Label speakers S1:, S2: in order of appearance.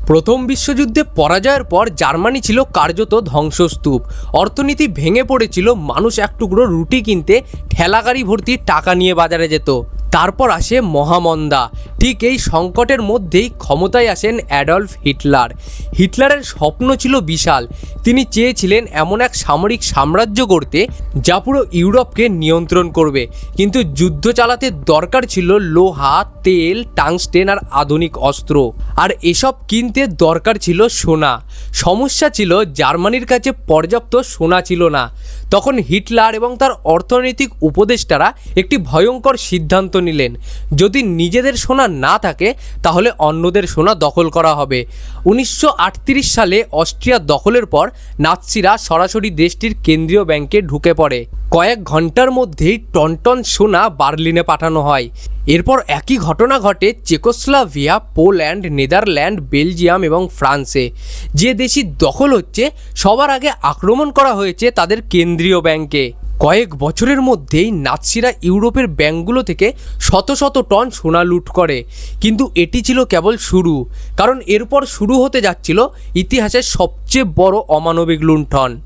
S1: প্রথম বিশ্বযুদ্ধে পরাজয়ের পর জার্মানি ছিল কার্যত ধ্বংসস্তূপ। অর্থনীতি ভেঙে পড়েছিল, মানুষ এক টুকরো রুটি কিনতে ঠেলাগাড়ি ভর্তি টাকা নিয়ে বাজারে যেত। তারপর আসে মহামন্দা। ঠিক এই সংকটের মধ্যেই ক্ষমতায় আসেন অ্যাডলফ হিটলার। হিটলারের স্বপ্ন ছিল বিশাল। তিনি চেয়েছিলেন এমন এক সামরিক সাম্রাজ্য গড়তে যা পুরো ইউরোপকে নিয়ন্ত্রণ করবে, কিন্তু যুদ্ধ চালাতে দরকার ছিল লোহা, তেল, টাংস্টেন আর আধুনিক অস্ত্র। আর এসব কিনতে দরকার ছিল সোনা। সমস্যা ছিল জার্মানির কাছে পর্যাপ্ত সোনা ছিল না। তখন হিটলার এবং তার অর্থনৈতিক উপদেষ্টারা একটি ভয়ঙ্কর সিদ্ধান্ত নিলেন, যদি নিজেদের সোনা না থাকে তাহলে অন্যদের সোনা দখল করা হবে। 1938 সালে অস্ট্রিয়া দখলের পর নাৎসিরা সরাসরি দেশটির কেন্দ্রীয় ব্যাংকে ঢুকে পড়ে। কয়েক ঘন্টার মধ্যেই টন সোনা বার্লিনে পাঠানো হয়। এরপর একই ঘটনা ঘটে চেকোস্লোভাকিয়া, পোল্যান্ড, নেদারল্যান্ড, বেলজিয়াম এবং ফ্রান্সে। যে দেশই দখল হচ্ছে সবার আগে আক্রমণ করা হয়েছে তাদের কেন্দ্রীয় ব্যাংকে। কয়েক বছরের মধ্যেই নাৎসিরা ইউরোপের ব্যাংকগুলো থেকে শত শত টন সোনা লুট করে। কিন্তু এটি ছিল কেবল শুরু, কারণ এরপর শুরু হতে যাচ্ছিল ইতিহাসের সবচেয়ে বড় অমানবিক লুণ্ঠন।